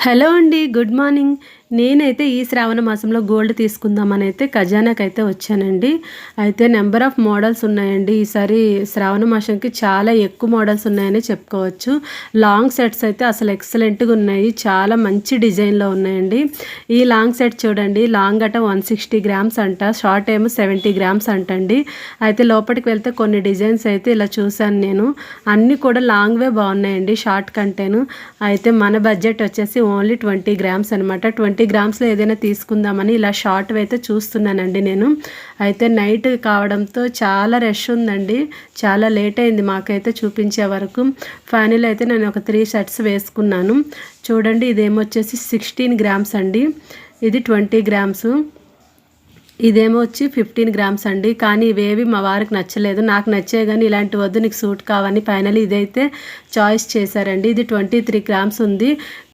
Hello అండి. Good morning. నేనైతే ఈ శ్రావణ మాసంలో గోల్డ్ తీసుకుందామని అయితే ఖజానాకైతే వచ్చానండి. అయితే నెంబర్ ఆఫ్ మోడల్స్ ఉన్నాయండి. ఈసారి శ్రావణ మాసంకి చాలా ఎక్కువ మోడల్స్ ఉన్నాయని చెప్పుకోవచ్చు. లాంగ్ సెట్స్ అయితే అసలు ఎక్సలెంట్‌గా ఉన్నాయి. చాలా మంచి డిజైన్‌లో ఉన్నాయండి. ఈ లాంగ్ సెట్ చూడండి. లాంగ్ అట 160 గ్రామ్స్ అంట. షార్ట్ ఏమో 70 గ్రామ్స్ అంటండి. అయితే లోపలికి వెళ్తే కొన్ని డిజైన్స్ అయితే ఇలా చూశాను నేను. అన్నీ కూడా లాంగ్‌వే బాగున్నాయండి షార్ట్ కంటేను. అయితే మన బడ్జెట్ వచ్చేసి ఓన్లీ 20 గ్రామ్స్ అనమాట. 20 గ్రామ్స్‌లో ఏదైనా తీసుకుందామని ఇలా షార్ట్‌వి అయితే చూస్తున్నానండి నేను. అయితే నైట్ కావడంతో చాలా రష్ ఉందండి. చాలా లేట్ అయింది మాకైతే చూపించే వరకు. ఫైనల్ అయితే నేను ఒక 3 సెట్స్ వేసుకున్నాను. చూడండి ఇదేమొచ్చేసి 16 గ్రామ్స్ అండి. ఇది 20 గ్రామ్స్. ఇదేమో వచ్చి 15 గ్రామ్స్ అండి. కానీ ఇవేవి మా వారికి నచ్చలేదు. నాకు నచ్చాయి గానీ ఇలాంటి వద్దు నీకు సూట్ కావని ఫైనల్లీ ఇదైతే చాయిస్ చేశారండి. ఇది 23 గ్రామ్స్ ఉంది.